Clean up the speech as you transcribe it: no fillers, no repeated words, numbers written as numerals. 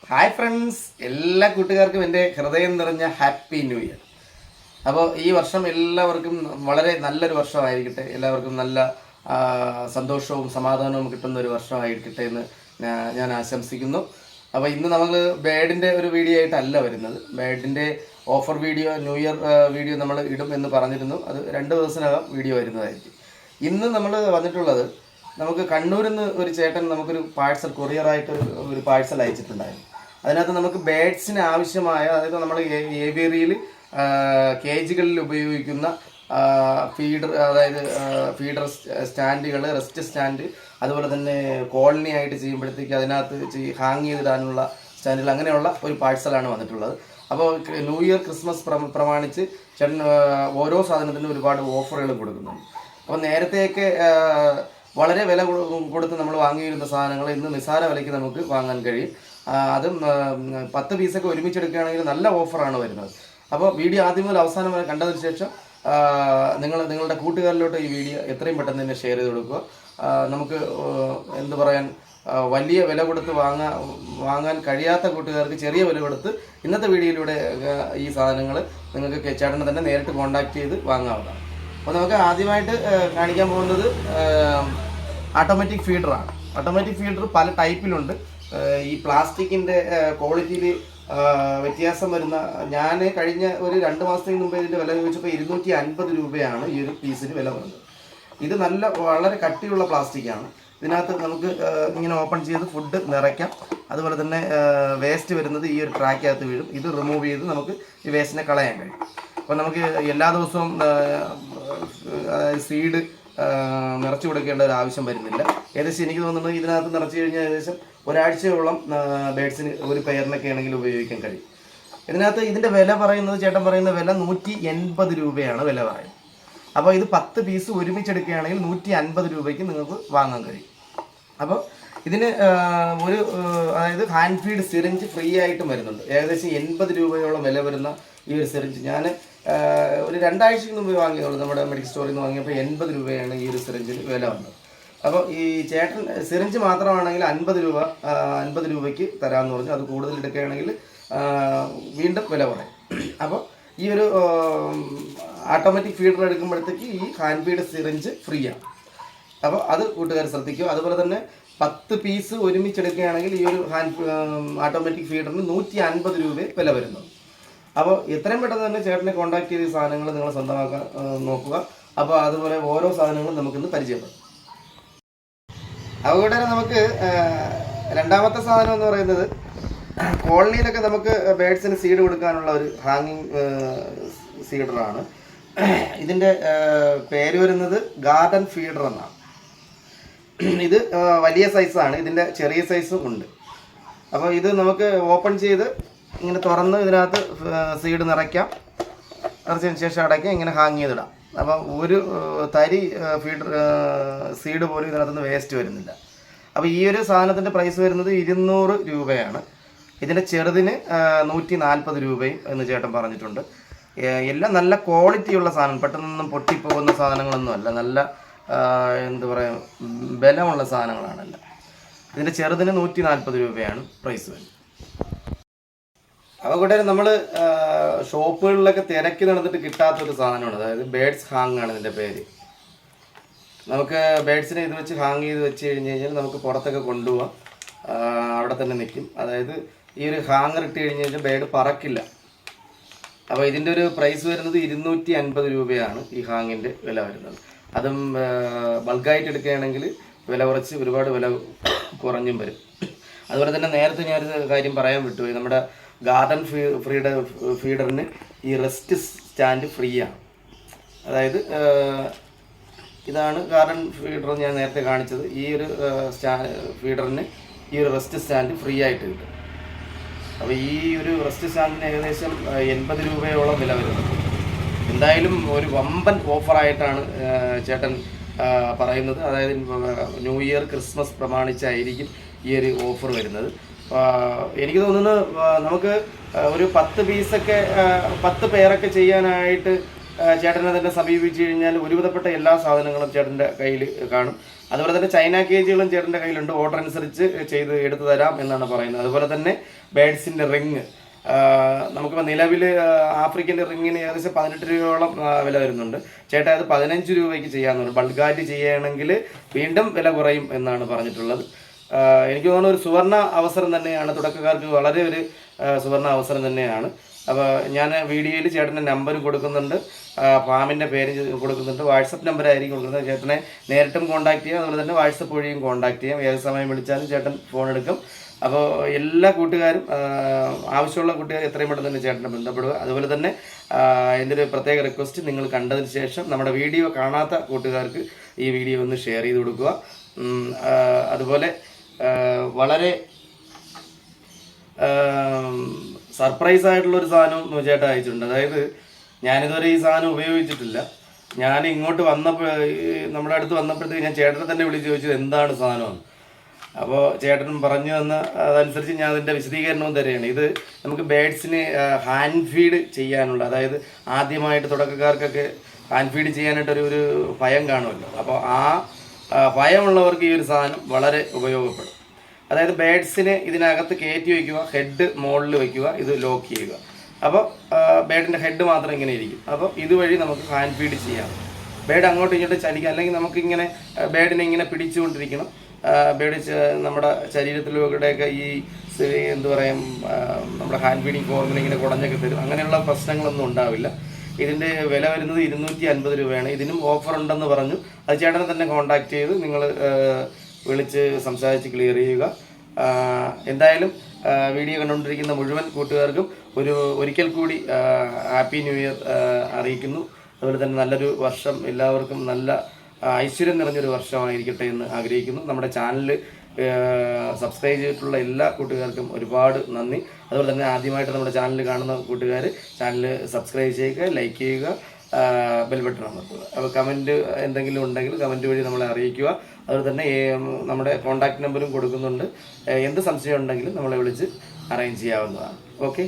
Hi friends, എല്ലാ കൂട്ടുകാർക്കും എൻ്റെ ഹൃദയം നിറഞ്ഞ ഹാപ്പി ന്യൂ ഇയർ. അപ്പോൾ ഈ വർഷം എല്ലാവർക്കും വളരെ നല്ലൊരു വർഷമായിരിക്കട്ടെ. എല്ലാവർക്കും നല്ല സന്തോഷവും സമാധാനവും കിട്ടുന്ന ഒരു വർഷമായിരിക്കട്ടെ എന്ന് ഞാൻ ആശംസിക്കുന്നു. അപ്പോൾ ഇന്ന് നമ്മൾ ബേഡിൻ്റെ ഒരു വീഡിയോ ആയിട്ടല്ല വരുന്നത്. ബേഡിൻ്റെ offer video, new year video നമ്മൾ ഇടും എന്ന് പറഞ്ഞിരുന്നു. അത് 2 ദിവസത്തിനകം വീഡിയോ വരുന്നതായിരിക്കും. ഇന്ന് നമ്മൾ വന്നിട്ടുള്ളത്, നമുക്ക് കണ്ണൂരിൽ നിന്ന് ഒരു ചേട്ടൻ നമുക്കൊരു പാഴ്സൽ കൊറിയറായിട്ട് ഒരു പാഴ്സൽ അയച്ചിട്ടുണ്ടായിരുന്നു. അതിനകത്ത് നമുക്ക് ബേഡ്സിന് ആവശ്യമായ, അതായത് നമ്മൾ ഏവിയറിയിൽ കേജുകളിൽ ഉപയോഗിക്കുന്ന ഫീഡർ, അതായത് ഫീഡർ സ്റ്റാൻഡുകൾ, റെസ്റ്റ് സ്റ്റാൻഡ്, അതുപോലെ തന്നെ കോളനി ആയിട്ട് ചെയ്യുമ്പോഴത്തേക്ക് അതിനകത്ത് ഹാങ് ചെയ്തിടാനുള്ള സ്റ്റാൻഡുകൾ, അങ്ങനെയുള്ള ഒരു പാഴ്സലാണ് വന്നിട്ടുള്ളത്. അപ്പോൾ ന്യൂ ഇയർ ക്രിസ്മസ് പ്രമാണിച്ച് ചേട്ടൻ ഓരോ സാധനത്തിനും ഒരുപാട് ഓഫറുകൾ കൊടുക്കുന്നുണ്ട്. അപ്പോൾ നേരത്തെയൊക്കെ വളരെ വില കൊടുത്ത് നമ്മൾ വാങ്ങിയിരുന്ന സാധനങ്ങൾ ഇന്ന് നിസ്സാര വിലയ്ക്ക് നമുക്ക് വാങ്ങാൻ കഴിയും. അതും 10 പീസൊക്കെ ഒരുമിച്ചെടുക്കുകയാണെങ്കിൽ നല്ല ഓഫറാണ് വരുന്നത്. അപ്പോൾ വീഡിയോ ആദ്യം മുതൽ അവസാനം വരെ കണ്ടതിന് ശേഷം നിങ്ങളുടെ കൂട്ടുകാരിലോട്ട് ഈ വീഡിയോ എത്രയും പെട്ടെന്ന് തന്നെ ഷെയർ ചെയ്ത് കൊടുക്കുക. നമുക്ക് എന്ത് പറയാൻ, വലിയ വില കൊടുത്ത് വാങ്ങാൻ കഴിയാത്ത കൂട്ടുകാർക്ക് ചെറിയ വില കൊടുത്ത് ഇന്നത്തെ വീഡിയോയിലൂടെ ഈ സാധനങ്ങൾ നിങ്ങൾക്ക് ചേട്ടനെ തന്നെ നേരിട്ട് കോൺടാക്ട് ചെയ്ത് വാങ്ങാവുന്നതാണ്. അപ്പോൾ നമുക്ക് ആദ്യമായിട്ട് കാണിക്കാൻ പോകുന്നത് ഓട്ടോമാറ്റിക് ഫീഡറാണ്. ഓട്ടോമാറ്റിക് ഫീഡർ പല ടൈപ്പിലുണ്ട്. ഈ പ്ലാസ്റ്റിക്കിൻ്റെ ക്വാളിറ്റിയിൽ വ്യത്യാസം വരുന്ന, ഞാൻ കഴിഞ്ഞ ഒരു 2 മാസത്തിന് മുമ്പ് ഇതിൻ്റെ വില ചോദിച്ചപ്പോൾ 250 രൂപയാണ് ഈ ഒരു പീസിന് വില വരുന്നത്. ഇത് വളരെ കട്ടിയുള്ള പ്ലാസ്റ്റിക്കാണ്. ഇതിനകത്ത് നമുക്ക് ഇങ്ങനെ ഓപ്പൺ ചെയ്ത് ഫുഡ് നിറയ്ക്കാം. അതുപോലെ തന്നെ വേസ്റ്റ് വരുന്നത് ഈ ഒരു ട്രാക്കകത്ത് വീഴും. ഇത് റിമൂവ് ചെയ്ത് നമുക്ക് ഈ വേസ്റ്റിനെ കളയാൻ കഴിയും. അപ്പോൾ നമുക്ക് എല്ലാ ദിവസവും സീഡ് നിറച്ചു കൊടുക്കേണ്ട ഒരു ആവശ്യം വരുന്നില്ല. ഏകദേശം എനിക്ക് തോന്നുന്നത് ഇതിനകത്ത് നിറച്ചു കഴിഞ്ഞാൽ ഏകദേശം ഒരാഴ്ചയോളം ബേഡ്സിന് ഒരു പെയറിനൊക്കെ ആണെങ്കിൽ ഉപയോഗിക്കാൻ കഴിയും. ഇതിനകത്ത് ഇതിൻ്റെ വില പറയുന്നത്, ചേട്ടൻ പറയുന്ന വില 180 രൂപയാണ് വില പറയുന്നത്. അപ്പോൾ ഇത് 10 പീസ് ഒരുമിച്ചെടുക്കുകയാണെങ്കിൽ 150 രൂപയ്ക്ക് നിങ്ങൾക്ക് വാങ്ങാൻ കഴിയും. അപ്പോൾ ഇതിന് അതായത് ഹാൻഡ് ഫീഡ് സിറിഞ്ച് ഫ്രീ ആയിട്ടും വരുന്നുണ്ട്. ഏകദേശം 80 രൂപയോളം വില വരുന്ന ഈ ഒരു സിറിഞ്ച് ഞാൻ ഒരു 2 ആഴ്ചയ്ക്ക് മുമ്പ് വാങ്ങിയുള്ളൂ. നമ്മുടെ മെഡിക്കൽ സ്റ്റോറിൽ നിന്ന് വാങ്ങിയപ്പോൾ 80 രൂപയാണ് ഈ ഒരു സിറിഞ്ചിന് വില വന്നത്. അപ്പോൾ ഈ ചേട്ടൻ സിറിഞ്ച് മാത്രമാണെങ്കിൽ 50 രൂപയ്ക്ക് തരാമെന്ന് പറഞ്ഞു. അത് കൂടുതൽ എടുക്കുകയാണെങ്കിൽ വീണ്ടും വില പറയും. അപ്പോൾ ഈ ഒരു ഓട്ടോമാറ്റിക് ഫീഡർ എടുക്കുമ്പോഴത്തേക്ക് ഈ ഹാൻഡ് ഫീഡ് സിറിഞ്ച് ഫ്രീ ആണ്. അപ്പോൾ അത് കൂട്ടുകാർ ശ്രദ്ധിക്കും. അതുപോലെ തന്നെ 10 പീസ് ഒരുമിച്ചെടുക്കുകയാണെങ്കിൽ ഈ ഒരു ഓട്ടോമാറ്റിക് ഫീഡറിന് 150 രൂപ വില വരുന്നത്. അപ്പോൾ എത്രയും പെട്ടെന്ന് തന്നെ ചേട്ടനെ കോൺടാക്ട് ചെയ്ത സാധനങ്ങൾ നിങ്ങൾ സ്വന്തമാക്കാൻ നോക്കുക. അപ്പോൾ അതുപോലെ ഓരോ സാധനങ്ങളും നമുക്കിന്ന് പരിചയപ്പെടും. അതുകൊണ്ട് തന്നെ നമുക്ക് രണ്ടാമത്തെ സാധനം എന്ന് പറയുന്നത്, കോളനിയിലൊക്കെ നമുക്ക് ബേഡ്സിന് സീഡ് കൊടുക്കാനുള്ള ഒരു ഹാങ്ങിങ് സീഡറാണ്. ഇതിൻ്റെ പേര് വരുന്നത് ഗാർഡൻ ഫീഡർ എന്നാണ്. ഇത് വലിയ സൈസാണ്, ഇതിൻ്റെ ചെറിയ സൈസും ഉണ്ട്. അപ്പോൾ ഇത് നമുക്ക് ഓപ്പൺ ചെയ്ത് ഇങ്ങനെ തുറന്ന് ഇതിനകത്ത് സീഡ് നിറച്ചതിന് ശേഷം അടയ്ക്കാം, ഇങ്ങനെ ഹാങ് ചെയ്തിടാം. അപ്പോൾ ഒരു തരി സീഡ് പോലും ഇതിനകത്തുനിന്ന് വേസ്റ്റ് വരുന്നില്ല. അപ്പോൾ ഈ ഒരു സാധനത്തിൻ്റെ പ്രൈസ് വരുന്നത് 200 രൂപയാണ്. ഇതിൻ്റെ ചെറുതിന് 140 രൂപയും എന്ന് ചേട്ടൻ പറഞ്ഞിട്ടുണ്ട്. എല്ലാം നല്ല ക്വാളിറ്റിയുള്ള സാധനം, പെട്ടെന്നൊന്നും പൊട്ടിപ്പോകുന്ന സാധനങ്ങളൊന്നും അല്ല, നല്ല എന്താ പറയുക, ബലമുള്ള സാധനങ്ങളാണല്ലോ. ഇതിൻ്റെ ചെറുതിന് 140 രൂപയാണ് പ്രൈസ് വരുന്നത്. അപ്പോൾ കൂടെ നമ്മൾ ഷോപ്പുകളിലൊക്കെ തിരക്കി നടന്നിട്ട് കിട്ടാത്തൊരു സാധനമാണ്, അതായത് ബേഡ്സ് ഹാങ് ആണ് ഇതിൻ്റെ പേര്. നമുക്ക് ബേഡ്സിനെ ഇത് വെച്ച് ഹാങ് ചെയ്ത് വെച്ച് കഴിഞ്ഞ് കഴിഞ്ഞാൽ നമുക്ക് പുറത്തൊക്കെ കൊണ്ടുപോകാം, അവിടെ തന്നെ നിൽക്കും. അതായത് ഈ ഒരു ഹാങ്ങർ ഇട്ട് കഴിഞ്ഞ് കഴിഞ്ഞാൽ ബേഡ് പറക്കില്ല. അപ്പോൾ ഇതിൻ്റെ ഒരു പ്രൈസ് വരുന്നത് 250 രൂപയാണ് ഈ ഹാങ്ങിൻ്റെ വില വരുന്നത്. അതും ബൾക്കായിട്ട് എടുക്കുകയാണെങ്കിൽ വില കുറച്ച് ഒരുപാട് വില കുറഞ്ഞും വരും. അതുപോലെ തന്നെ നേരത്തെ ഞാനൊരു കാര്യം പറയാൻ വിട്ടുപോയി, നമ്മുടെ ഗാർഡൻ ഫീഡറിന് ഈ റെസ്റ്റ് സ്റ്റാൻഡ് ഫ്രീ ആണ്. അതായത് ഇതാണ് ഗാർഡൻ ഫീഡർ ഞാൻ നേരത്തെ കാണിച്ചത്. ഈ ഒരു ഫീഡറിന് ഈ ഒരു റെസ്റ്റ് സ്റ്റാൻഡ് ഫ്രീ ആയിട്ട് കിട്ടും. അപ്പോൾ ഈ ഒരു റെസ്റ്റ് സ്റ്റാൻഡിന് ഏകദേശം 80 രൂപയോളം വില വരുന്നത്. എന്തായാലും ഒരു വമ്പൻ ഓഫറായിട്ടാണ് ചേട്ടൻ പറയുന്നത്. അതായത് ന്യൂ ഇയർ ക്രിസ്മസ് പ്രമാണിച്ചായിരിക്കും ഈ ഒരു ഓഫർ വരുന്നത്. എനിക്ക് തോന്നുന്നു നമുക്ക് ഒരു 10 പീസൊക്കെ 10 പേരൊക്കെ ചെയ്യാനായിട്ട് ചേട്ടനെ തന്നെ സമീപിച്ചു കഴിഞ്ഞാൽ ഒരുവിധപ്പെട്ട എല്ലാ സാധനങ്ങളും ചേട്ടൻ്റെ കയ്യിൽ കാണും. അതുപോലെ തന്നെ ചൈന കേജുകളും ചേട്ടൻ്റെ കയ്യിലുണ്ട്. ഓർഡർ അനുസരിച്ച് ചെയ്ത് എടുത്തു തരാം എന്നാണ് പറയുന്നത്. അതുപോലെ തന്നെ ബേഡ്സിൻ്റെ റിങ് നമുക്കിപ്പോൾ നിലവിൽ ആഫ്രിക്കൻ്റെ റിങ്ങിന് ഏകദേശം 18 രൂപയോളം വില വരുന്നുണ്ട്. ചേട്ടാ അത് 15 രൂപയ്ക്ക് ചെയ്യാമെന്നുണ്ട്. ബൾഗായിട്ട് ചെയ്യുകയാണെങ്കിൽ വീണ്ടും വില കുറയും എന്നാണ് പറഞ്ഞിട്ടുള്ളത്. എനിക്ക് തോന്നുന്നു ഒരു സുവർണ അവസരം തന്നെയാണ്, തുടക്കക്കാർക്ക് വളരെ ഒരു സുവർണ അവസരം തന്നെയാണ്. അപ്പോൾ ഞാൻ വീഡിയോയിൽ ചേട്ടൻ്റെ നമ്പർ കൊടുക്കുന്നുണ്ട്, ഫാമിൻ്റെ പേര് കൊടുക്കുന്നുണ്ട്, വാട്സപ്പ് നമ്പറായിരിക്കും കൊടുക്കുന്നത്. ചേട്ടനെ നേരിട്ടും കോൺടാക്ട് ചെയ്യാം, അതുപോലെ തന്നെ വാട്സപ്പ് വഴിയും കോൺടാക്ട് ചെയ്യാം. ഏത് സമയം വിളിച്ചാലും ചേട്ടൻ ഫോൺ എടുക്കും. അപ്പോൾ എല്ലാ കൂട്ടുകാരും, ആവശ്യമുള്ള കൂട്ടുകാർ എത്രയും പെട്ടെന്ന് തന്നെ ചേട്ടനെ ബന്ധപ്പെടുക. അതുപോലെ തന്നെ എൻ്റെ ഒരു പ്രത്യേക റിക്വസ്റ്റ്, നിങ്ങൾ കണ്ടതിന് ശേഷം നമ്മുടെ വീഡിയോ കാണാത്ത കൂട്ടുകാർക്ക് ഈ വീഡിയോ ഒന്ന് ഷെയർ ചെയ്ത് കൊടുക്കുക. അതുപോലെ വളരെ സർപ്രൈസ് ആയിട്ടുള്ളൊരു സാധനം ചേട്ടൻ അയച്ചിട്ടുണ്ട്. അതായത് ഞാനിതുവരെ ഈ സാധനം ഉപയോഗിച്ചിട്ടില്ല. ഞാൻ ഇങ്ങോട്ട് വന്നപ്പോൾ, നമ്മുടെ അടുത്ത് വന്നപ്പോഴത്തേക്ക് ഞാൻ ചേട്ടനെ തന്നെ വിളിച്ച് ചോദിച്ചത് എന്താണ് സാധനമെന്ന്. അപ്പോൾ ചേട്ടൻ പറഞ്ഞു തന്ന അതനുസരിച്ച് ഞാൻ അതിൻ്റെ വിശദീകരണവും തരികയാണ്. ഇത് നമുക്ക് ബേഡ്സിന് ഹാൻഡ് ഫീഡ് ചെയ്യാനുള്ള, അതായത് ആദ്യമായിട്ട് തുടക്കക്കാർക്കൊക്കെ ഹാൻഡ് ഫീഡ് ചെയ്യാനായിട്ടൊരു ഭയം കാണുമല്ലോ. അപ്പോൾ ആ ഭയമുള്ളവർക്ക് ഈ ഒരു സാധനം വളരെ ഉപയോഗപ്പെടും. അതായത് ബേഡ്സിനെ ഇതിനകത്ത് കയറ്റി വയ്ക്കുക, ഹെഡ് മുകളിൽ വയ്ക്കുക, ഇത് ലോക്ക് ചെയ്യുക. അപ്പോൾ ബേഡിൻ്റെ ഹെഡ് മാത്രം ഇങ്ങനെ ഇരിക്കും. അപ്പോൾ ഇതുവഴി നമുക്ക് ഹാൻഡ് ഫീഡ് ചെയ്യാം. ബേഡ് അങ്ങോട്ടും ഇങ്ങോട്ടും ചലിക്കാം, അല്ലെങ്കിൽ നമുക്കിങ്ങനെ ബേഡിനെ ഇങ്ങനെ പിടിച്ചുകൊണ്ടിരിക്കണം. ബേഡ് നമ്മുടെ ശരീരത്തിലൂടെയൊക്കെ ഈ എന്ത് പറയും, നമ്മുടെ ഹാൻഡ് ഫീഡിങ് ഫോർമുല ഇങ്ങനെ കുടഞ്ഞൊക്കെ തരും. അങ്ങനെയുള്ള പ്രശ്നങ്ങളൊന്നും ഉണ്ടാവില്ല. ഇതിൻ്റെ വില വരുന്നത് 250 രൂപയാണ്. ഇതിനും ഓഫർ ഉണ്ടെന്ന് പറഞ്ഞു. അത് ചേട്ടനെ തന്നെ കോൺടാക്ട് ചെയ്ത് നിങ്ങൾ വിളിച്ച് സംസാരിച്ച് ക്ലിയർ ചെയ്യുക. എന്തായാലും വീഡിയോ കണ്ടുകൊണ്ടിരിക്കുന്ന മുഴുവൻ കൂട്ടുകാർക്കും ഒരിക്കൽ കൂടി ഹാപ്പി ന്യൂ ഇയർ അറിയിക്കുന്നു. അതുപോലെ തന്നെ നല്ലൊരു വർഷം, എല്ലാവർക്കും നല്ല ഐശ്വര്യം നിറഞ്ഞൊരു വർഷമായിരിക്കട്ടെ എന്ന് ആഗ്രഹിക്കുന്നു. നമ്മുടെ ചാനൽ സബ്സ്ക്രൈബ് ചെയ്തിട്ടുള്ള എല്ലാ കൂട്ടുകാർക്കും ഒരുപാട് നന്ദി. അതുപോലെ തന്നെ ആദ്യമായിട്ട് നമ്മുടെ ചാനൽ കാണുന്ന കൂട്ടുകാർ ചാനൽ സബ്സ്ക്രൈബ് ചെയ്യുക, ലൈക്ക് ചെയ്യുക, ബെൽ ബട്ടൺ അമർത്തുക. അപ്പോൾ കമൻറ്റ് എന്തെങ്കിലും ഉണ്ടെങ്കിൽ കമൻറ്റ് വഴി നമ്മളെ അറിയിക്കുക. അതുപോലെ തന്നെ നമ്മുടെ കോൺടാക്ട് നമ്പറും കൊടുക്കുന്നുണ്ട്. എന്ത് സംശയം ഉണ്ടെങ്കിലും നമ്മളെ വിളിച്ച് അറേഞ്ച് ചെയ്യാവുന്നതാണ്. ഓക്കെ.